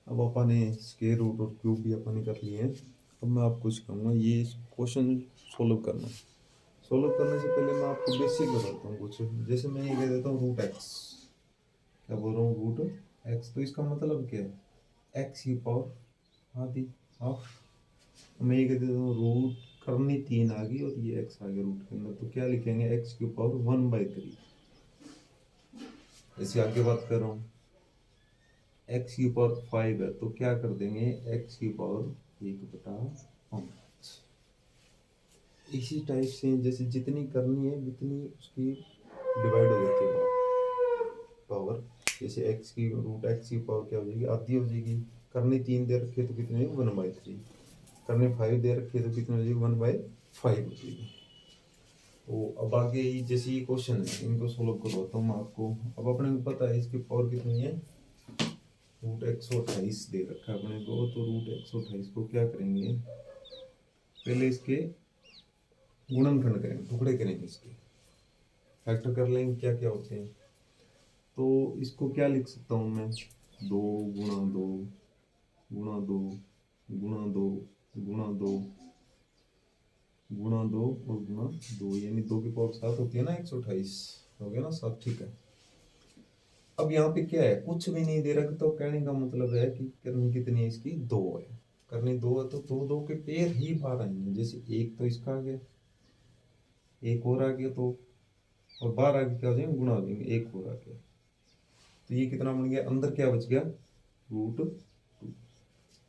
अब अपन ने square root और क्यूब भी अपन ने कर लिए हैं। अब मैं आपको सिखाऊंगा ये क्वेश्चन सोल्व करना। सोल्व करने से पहले मैं आपको बेसिक बताता हूँ कुछ। जैसे मैं ये कह देता हूँ रूट एक्स, क्या बोल रहा हूँ रूट एक्स, तो इसका मतलब क्या है एक्स की पावर आधी हाफ। मैं ये कह देता हूँ रूट करनी 3 आ गई और ये एक्स आ गया रूट के अंदर, तो क्या लिखेंगे एक्स की पावर 1/3। ऐसे आगे बात कर रहा हूँ एक्स की पावर 5 है तो क्या कर देंगे एक्स की पावर 1/5। इसी टाइप से जैसे जितनी करनी है उतनी उसकी डिवाइड हो जाती है पावर। जैसे एक्स की रूट एक्स की पावर क्या हो जाएगी आधी हो जाएगी। करनी 3 दे रखी है तो कितनी 1/3। करनी 5 दे रखी है तो कितनी हो जाएगी 1/5 हो जाएगी। तो अब आगे जैसे ये क्वेश्चन है इनको सोल्व करवाता हूँ मैं आपको। अब अपने को पता है इसकी पावर कितनी है रूट 128 दे रखा है अपने को। तो रूट 128 को क्या करेंगे पहले इसके गुणनखंड करेंगे, टुकड़े करेंगे, इसके फैक्टर कर लेंगे क्या क्या होते हैं। तो इसको क्या लिख सकता हूँ मैं 2 गुणा 2 गुणा 2 गुणा 2 गुणा 2 गुणा 2 और गुणा 2 यानी 2 की पावर 7 होती है ना 128 हो गया ना 7। ठीक है। अब यहाँ पे क्या है कुछ भी नहीं दे रखा तो कहने का मतलब है कि करनी कितनी है इसकी 2 है। करनी 2 है तो 2 के पेयर ही बाहर आएंगे। जैसे एक तो इसका आ गया एक और आ गया तो और बाहर आगे क्या हो जाएंगे गुणा हो जाएंगे एक और आ गया। तो ये कितना बन गया अंदर क्या बच गया रूट 2।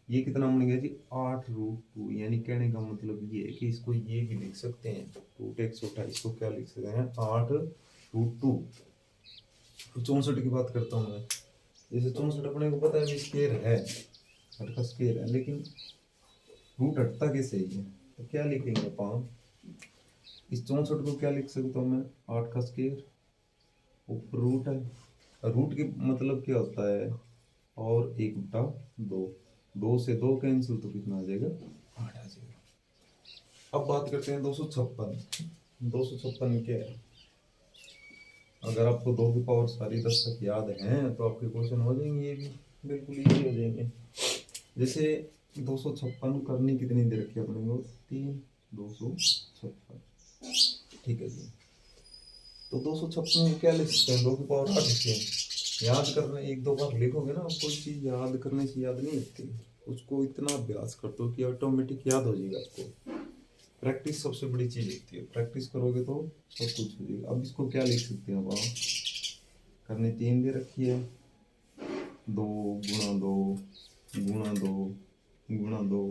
ये कितना बन गया जी 8√2। यानी कहने का मतलब ये है कि इसको ये भी लिख सकते हैं रूट 128 को क्या लिख सकते हैं 8√2। 64 की बात करता हूँ मैं। जैसे 64 अपने को पता है स्क्वायर है 8 का स्क्वायर है लेकिन रूट हटता कैसे ही है तो क्या लिखेंगे अपन इस 64 को क्या लिख सकता हूँ मैं 8 का स्क्वायर ऊपर रूट है। रूट की मतलब क्या होता है और 1/2। 2 से 2 कैंसिल तो कितना आ जाएगा 8 आ जाएगा। अब बात करते हैं 256। 256 क्या है अगर आपको 2 की पावर सारी 10 तक याद है तो आपके क्वेश्चन हो जाएंगे ये भी बिल्कुल इजी हो जाएंगे। जैसे 256 करनी कितनी दे रखी है अपने को 3 256। ठीक है जी। तो 256 को क्या लिख सकते हैं 2 की पावर 8 लिखते हैं। याद करने एक दो बार लिखोगे ना कोई चीज याद करने से याद नहीं होती। उसको इतना अभ्यास कर दो कि ऑटोमेटिक याद हो जाएगा आपको। प्रैक्टिस सबसे बड़ी चीज होती है। प्रैक्टिस करोगे तो सब कुछ हो जाएगा। अब इसको क्या लिख सकते हैं अब आप करने 3 दे रखी है 2 गुणा 2 गुणा 2 गुणा 2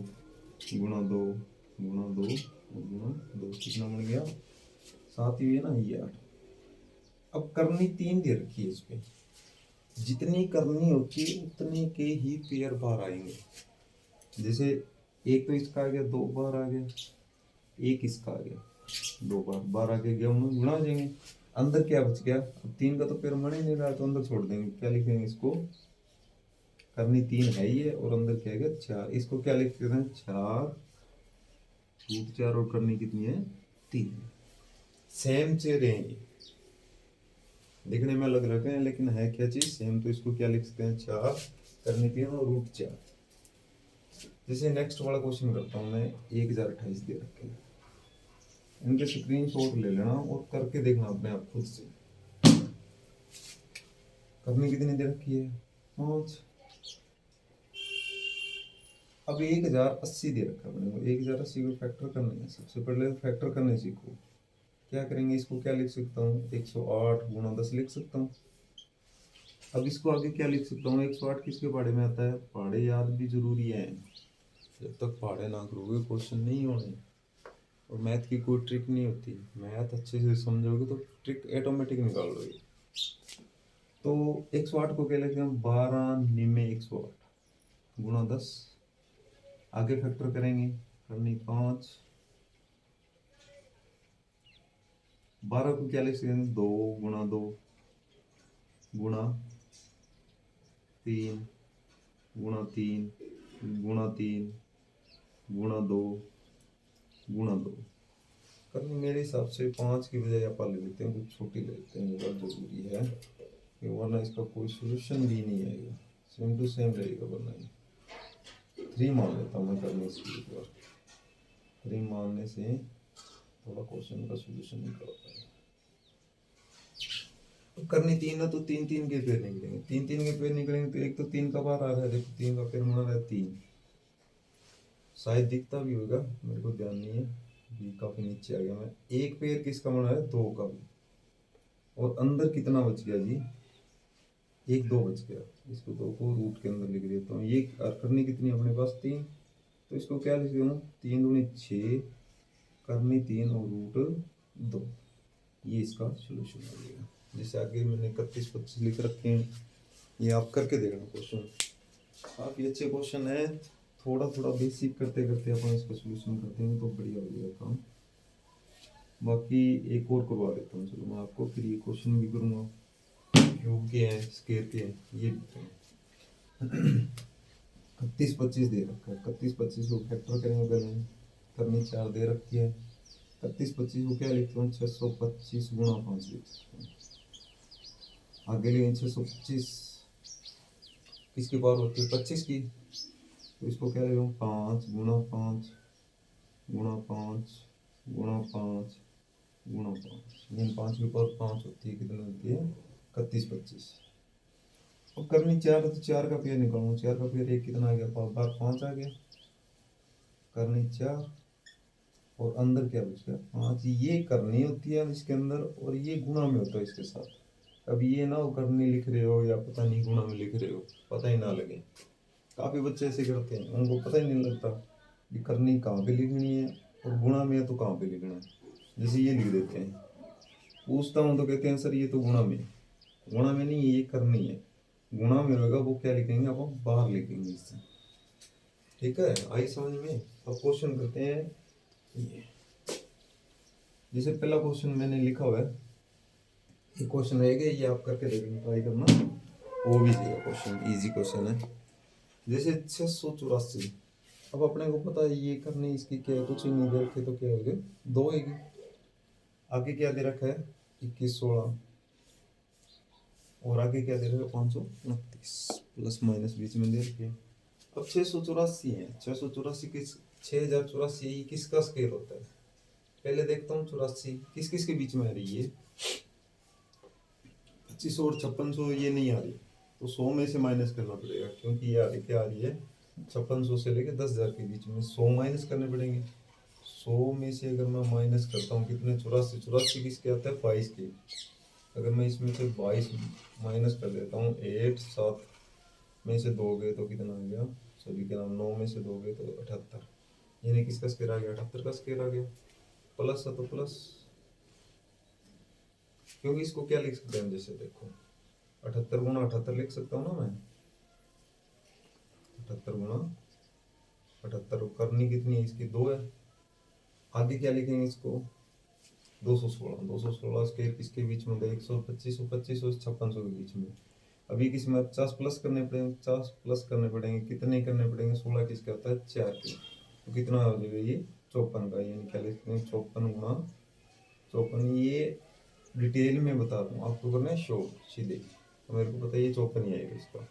गुणा 2 गुणा 2 गुणा 2 कितना बन गया 7 ही है ना ये 8। अब करनी 3 दे रखी है इसपे जितनी करनी होती है उतने के ही पेयर बाहर आएंगे। जैसे एक तो इसका आ गया 2 बार आ गया एक इसका आ गया 2 बार 12 के गया उनमें गुणा हो जाएंगे। अंदर क्या बच गया अब 3 का तो पेयर मन ही नहीं रहा तो अंदर छोड़ देंगे। क्या लिखेंगे इसको करनी 3 है ये और अंदर क्या है 4। इसको क्या लिखते हैं 4 रूट 4 और करनी कितनी है 3। सेम चेहरे हैं ये दिखने में अलग रखे हैं लेकिन है क्या चीज सेम। तो इसको क्या लिख सकते हैं 4 करनी 3 और रूट 4। जैसे नेक्स्ट वाला क्वेश्चन करता हूँ मैं 1028 दे रखे हैं। इनके स्क्रीनशॉट ले लेना और करके देखना अपने आप खुद से। करनी कितनी दे रखी है 5। अब 1080 दे रखा है अपने को 1080 को फैक्टर करना है। सबसे पहले फैक्टर करने सीखो। क्या करेंगे इसको क्या लिख सकता हूँ 108 गुणा 10 लिख सकता हूँ। अब इसको आगे क्या लिख सकता हूँ 108 किसके पहाड़े में आता है पहाड़े याद भी जरूरी है। जब तक पहाड़े ना करोगे क्वेश्चन नहीं होने। और मैथ की कोई ट्रिक नहीं होती। मैथ अच्छे से समझोगे तो ट्रिक ऑटोमेटिक निकाल लोगे। तो 108 को क्या लिखते हैं 12 निमे 108 गुणा 10। आगे फैक्टर करेंगे करनी 5। 12 को क्या लिख सकते हैं 2 गुणा 2 गुणा 3 गुणा 3 गुणा 3 गुणा 2 गुणा 2। करनी मेरे हिसाब से 5 की बजाय आप ले लेते हैं कुछ छोटी ले लेते हैं ये बात जरूरी है कि वरना इसका कोई सोल्यूशन भी नहीं आएगा। सेम टू सेम रहेगा, वरना ये 3 मान लेता हूँ मैं करने इसकी एक बार। 3 मानने से थोड़ा क्वेश्चन का सोल्यूशन निकल पाएगा। अब करनी 3 है तो 3 के पेयर निकलेंगे, 3 के पेयर निकलेंगे तो एक तो 3 का बार आ रहा है, देखो 3 का पेयर बना रहा है 3, शायद दिखता भी होगा, मेरे को ध्यान नहीं है, भी काफी नीचे आ गया मैं। एक पेयर किसका बना है, 2 का भी, और अंदर कितना बच गया जी, 1 2 बच गया। इसको 2 को रूट के अंदर लिख देता हूँ। ये करनी कितनी अपने पास 3, तो इसको क्या लिख दूँ, 3 दूनी 6, करनी 3 और रूट 2, ये इसका सोल्यूशन हो गया। जैसे आगे मैंने 31 25 लिख रखे हैं, ये आप करके देखना क्वेश्चन, काफी अच्छे क्वेश्चन है। थोड़ा थोड़ा बेसिक करते करते अपन इसका सोल्यूशन करते हैं तो बढ़िया हो जाएगा काम। बाकी एक और करवा देता हूँ, चलो मैं आपको, फिर ये क्वेश्चन भी करूँगा, क्यूब के हैं, स्क्वायर के हैं, ये भी 31 25 दे रखा है, 31 25 को फैक्टर करेंगे पहले, करनी 4 दे रखी है, 31 25 को क्या लिखता हूँ, 625 गुणा 5 लिख सकते हैं। आगे लेंगे 625 किसकी पावर होती है, 25 की, तो इसको क्या ले 5 गुणा 5 गुणा 5 गुणा 5 गुणा 5, यानी 5 की पावर 5 होती है, कितनी होती है, 31 25। अब करनी 4 है तो 4 का पेयर निकालूंगा, 4 का पेयर एक कितना आ गया, बार 5 आ गया, करनी 4 और अंदर क्या बच गया 5, ये करनी होती है इसके अंदर, और ये गुणा में होता है इसके साथ। अब ये ना करनी लिख रहे हो या पता नहीं गुणा में लिख रहे हो, पता ही ना लगे, काफी बच्चे ऐसे करते हैं, उनको पता ही नहीं लगता कि करनी कहाँ पे लिखनी है और गुणा में है तो कहाँ पे लिखना है। जैसे ये लिख देते हैं, पूछता हूँ तो कहते हैं सर ये तो गुणा में, गुणा में नहीं, ये करनी है, गुणा में होगा वो क्या लिखेंगे, आप बाहर लिखेंगे इससे, ठीक है, आई समझ में। अब क्वेश्चन करते हैं ये, जैसे पहला क्वेश्चन मैंने लिखा हुआ है, ये क्वेश्चन रहेगा, ये आप करके देखना, ट्राई करना, वो भी चाहिए क्वेश्चन, इजी क्वेश्चन है। जैसे 684, अब अपने को पता है ये करनी इसकी क्या है, कुछ ही नहीं दे रखे तो क्या हो गया 2 आएगी, आगे क्या दे रखा है 21 16, और आगे क्या दे रखा है 529, प्लस माइनस बीच में दे रखे। अब 684 है, 684 किस 6084 किसका स्केल होता है, पहले देखता हूँ 84 किस किस के बीच में आ रही है, 2500 और 5600 ये नहीं आ रही, तो 100 में से माइनस करना पड़ेगा, क्योंकि ये आ रही क्या आ रही है 5600 से लेके 10,000 के बीच में, 100 माइनस करने पड़ेंगे। 100 में से अगर मैं माइनस करता हूँ कितने, 84 84 किसके आता है 22 के, अगर मैं इसमें से 22 माइनस कर देता हूँ, 8 7 में से 2 गए तो कितना आ गया, सभी के नाम 9 में से 2 गए तो 78, यानी किसका स्केयर आ गया 78 का स्केयर आ गया, प्लस है तो प्लस, क्योंकि इसको क्या लिख सकते हैं, जैसे देखो 78 गुणा 78 लिख सकता हूँ ना मैं, 78 गुणा 78, करनी कितनी है इसकी 2 है, आगे क्या लिखेंगे इसको 216, 216 स्केयर किसके बीच में, 125 25 और 5600 के बीच में। अभी किसमें 50 प्लस करने पड़ेंगे, 50 प्लस करने पड़ेंगे, कितने करने पड़ेंगे, 16 किसका होता है 4 के, तो कितना हो जाएगा ये 54 का, यानी क्या लिखते हैं 54 गुणा 54, ये डिटेल में बता दूँ आपको, करना है शो सीधे, तो मेरे को पता है ये 54 ही आएगा इसका,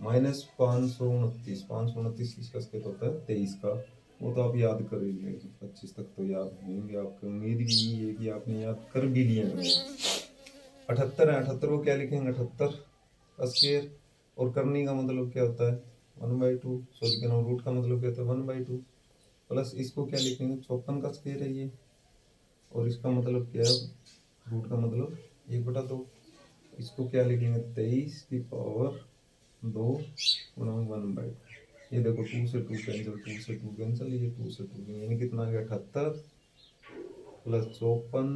माइनस 529 किसका स्केल होता है 23 का, वो तो आप याद कर ही लेंगे, 25 तक तो याद होंगे आपको, उम्मीद भी है कि आपने याद कर भी लिया है। 78 है, 78 को क्या लिखेंगे 78 का स्केयर, और करनी का मतलब क्या होता है 1/2, सॉरी क्या नाम, रूट का मतलब क्या होता है 1/2, प्लस इसको क्या लिखेंगे 54 का स्केयर है ये, और इसका मतलब क्या है रूट का मतलब 1/2, इसको क्या लिखेंगे 23 की पावर 2 गुणा 1/2, ये देखो 2 से 2 कैंसिल, 2 से 2 कैंसिल, ये 2 से 2, यानी कितना आ गया 78 प्लस 54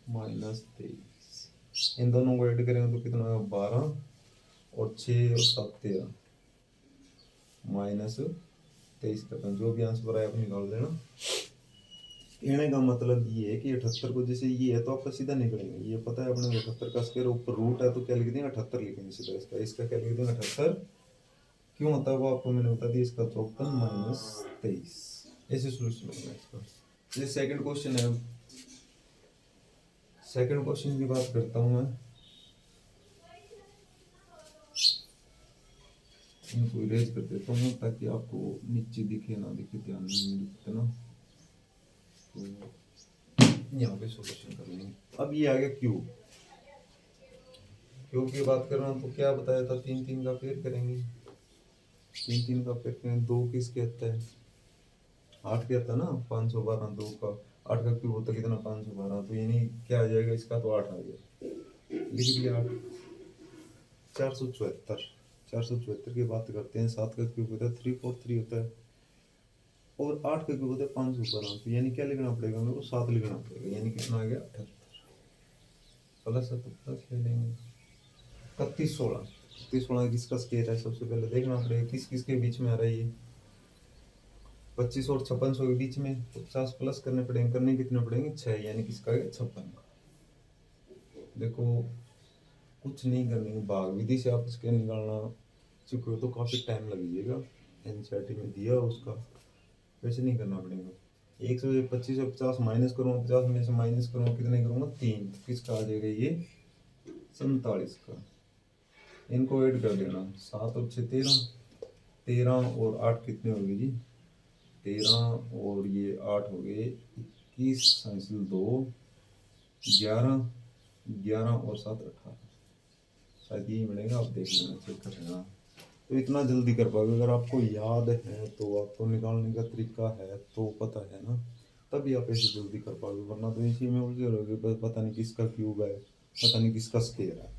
माइनस 23, इन दोनों को ऐड करेंगे तो कितना आएगा 12 और 6 और 7 13, माइनस 23 करते हैं, जो भी आंसर आया आप निकाल देना। कहने का मतलब ये है कि 78 को जैसे ये है तो आपका सीधा निकलेंगे, ये पता है अपने 78 का स्क्वायर ऊपर रूट है तो क्या लिख देंगे 78 लिखेंगे सीधा, इसका इसका क्या लिख देंगे 78, क्यों होता है वो आपको मैंने बता दिया, इसका 54 माइनस 23, ऐसे सोल्यूशन होगा इसका। ये सेकंड क्वेश्चन है, सेकंड क्वेश्चन की बात करता हूँ मैं, इनको इरेज कर देता हूँ ताकि आपको नीचे दिखे ना दिखे, ध्यान नहीं दिखते ना। तो यहाँ पे सॉल्यूशन कर लेंगे। अब ये आ गया क्यूब। क्यूब की बात कर रहा हूँ तो क्या बताया था, 3 3 का पेयर करेंगे। 3 3 का पेयर करेंगे। 2 किसके आता है, 8 के आता ना, 512। 2 का 8 का क्यूब होता कितना, 512। तो यानी क्या आ जाएगा इसका, तो 8 आ गया, लिख दिया 8। 474। 474 की बात करते हैं। 7 का क्यूब होता है 343 होता है, और 8 का क्यूब होता है 512। तो यानी क्या लिखना पड़ेगा मेरे को, 7 लिखना पड़ेगा। यानी कितना आ गया, 78। प्लस है तो प्लस ले लेंगे। 31 16। 31 16 किसका स्केयर है, सबसे पहले देखना पड़ेगा किस किस के बीच में आ रहा है ये। 25 और 5600 के बीच में। तो 50 प्लस करने पड़ेंगे, करने कितने पड़ेंगे, 6, यानी किसका है, 56 का। देखो कुछ नहीं करने, भाग विधि से आप स्केयर निकालना सीखो हो तो काफी टाइम लगेगा। एनसीईआरटी में दिया उसका, वैसे नहीं करना पड़ेगा। 1 से 25 से 50 माइनस करूँगा, 50 में से माइनस करूँगा, कितने करूँगा, 3। किसका आ जाएगा ये, 47 का। इनको ऐड कर देना, 7 और 6 13। 13 और 8 कितने हो गए जी, 13 और ये 8 हो गए 21, 2 11, 11 और 7 18। शायद यही बनेगा, आप देख लेना, चेक कर लेना। तो इतना जल्दी कर पाओगे, अगर आपको याद है तो, आपको निकालने का तरीका है तो, पता है ना, तभी आप ऐसे जल्दी कर पाओगे, वरना तो इसी में उलझे रहोगे, पता नहीं किसका क्यूब है, पता नहीं किसका स्क्वायर है।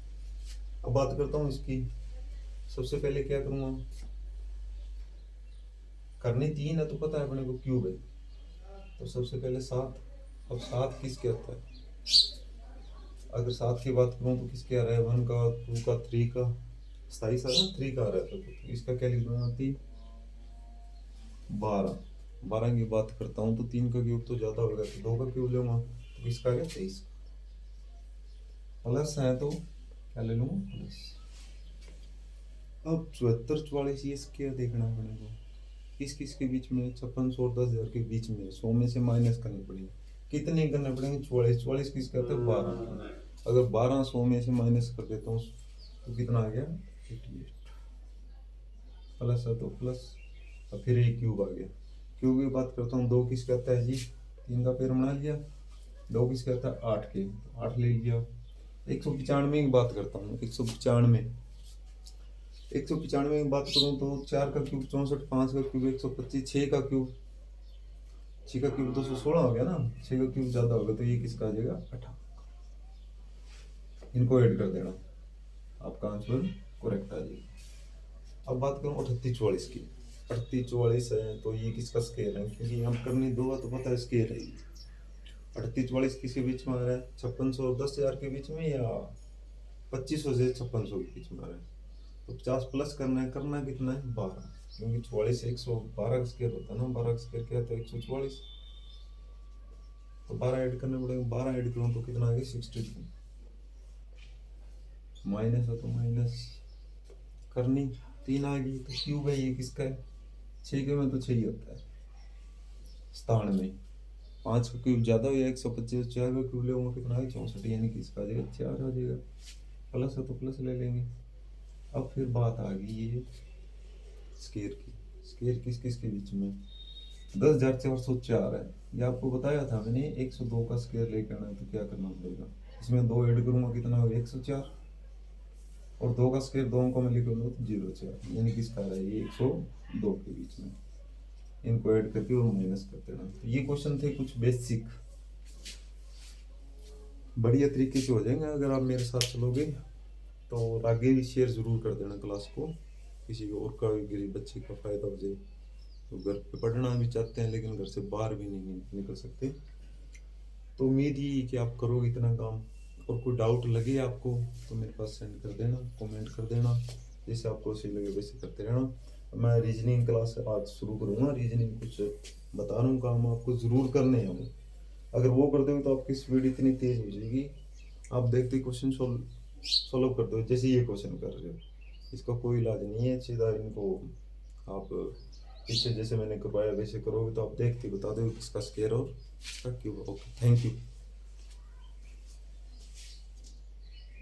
अब बात करता हूँ इसकी। सबसे पहले क्या करूँगा, करनी 3 है तो पता है अपने को क्यूब है, तो सबसे पहले 7। अब 7 किसके आता है, अगर 7 की बात करूँ तो किसके आ रहा है, 1 का, 2 का, 3 का। 27 आ रहा है, 3 का आ रहा है, तो इसका क्या लिख दूंगा, 3 12। 12 की बात करता हूँ तो 3 का क्यूब तो ज्यादा होगा, तो 2 का क्यूब लूंगा, तो इसका आ गया 23। प्लस है तो क्या ले लूंगा, प्लस। अब 74 44 ये क्या देखना पड़ेगा, किस किस के बीच में, 5600 और 10,000 के बीच में। 100 में से माइनस करनी पड़ेगी, कितने करने पड़ेंगे, 44। 44 किसके आते हैं, 12। अगर 12 100 में से माइनस कर देता हूँ तो कितना आ गया, 88। प्लस है तो प्लस। और फिर एक क्यूब आ गया। क्यूब की बात करता हूँ, 2 किसके आता है जी, 3 का पेड़ बना लिया। 2 किसके आता है, 8 के, 8 ले लिया। 195 की बात करता हूँ, 195। 195 की बात करूँ तो 4 का क्यूब 64, 5 का क्यूब 125, 6 का क्यूब, 6 का क्यूब 216 हो गया ना। 6 का क्यूब ज्यादा होगा, तो ये किसका आ जाएगा, 18। इनको ऐड कर देना, आपका आंसर करेक्ट आ जाएगा। अब बात करूँ 38 44 की। 38 44 है तो ये किसका स्केयर है, क्योंकि हम करनी 2 तो पता है स्केयर है। 38 44 किसके बीच में आ रहा है, 5600 और 10,000 के बीच में, या 2500 से 5600 के बीच में आ रहा है। तो 50 प्लस करना है कितना है, 12, क्योंकि 44 से 112 का स्केयर होता है ना। 12 का स्केयर क्या होता है, 144। तो 12 ऐड करने पड़ेगा, 12 ऐड करूँ तो कितना आ गया, 62। माइनस है तो माइनस करनी, 3 आ गई, तो क्यूब है ये किसका है, 6 के में तो 6 ही होता है, 97। 5 का क्यूब ज्यादा हो गया, 125। 4 का क्यूब ले कितना है, 64, यानी कि इसका आ जाएगा 4 आ जाएगा। प्लस है तो प्लस ले लेंगे। अब फिर बात आ गई ये स्केयर की। स्केयर किस किस के बीच में, 10,404 है, ये आपको बताया था मैंने। 102 का स्केयर लेकर आना है तो क्या करना पड़ेगा, इसमें 2 ऐड करूंगा, कितना होगा, 104। और 2 का स्केयर 2 को मैं लिख लूंगा तो 04, यानी किसका आ रहा है, ये 102 के बीच में। इनको ऐड करके और माइनस कर देना। तो ये क्वेश्चन थे कुछ बेसिक, बढ़िया तरीके से हो जाएंगे अगर आप मेरे साथ चलोगे। तो आगे भी शेयर जरूर कर देना क्लास को, किसी को और का भी गरीब बच्चे का फायदा हो जाए। तो घर पे पढ़ना भी चाहते हैं लेकिन घर से बाहर भी नहीं निकल सकते, तो उम्मीद ही कि आप करोगे इतना काम। और कोई डाउट लगे आपको तो मेरे पास सेंड कर देना, कमेंट कर देना, जैसे आपको सही लगे वैसे करते रहना। मैं रीजनिंग क्लास आज शुरू करूँगा, रीजनिंग कुछ बता रहा हूँ काम आपको ज़रूर करने हैं वो। अगर वो कर दोगे तो आपकी स्पीड इतनी तेज हो जाएगी, आप देखते क्वेश्चन सॉल्व कर दो, जैसे ये क्वेश्चन कर रहे हो। इसका कोई इलाज नहीं है, सीधा इनको आप पीछे जैसे मैंने करवाया वैसे करोगे तो आप देखते बता दो किसका स्केयर और किसका क्यूब। Okay, thank you.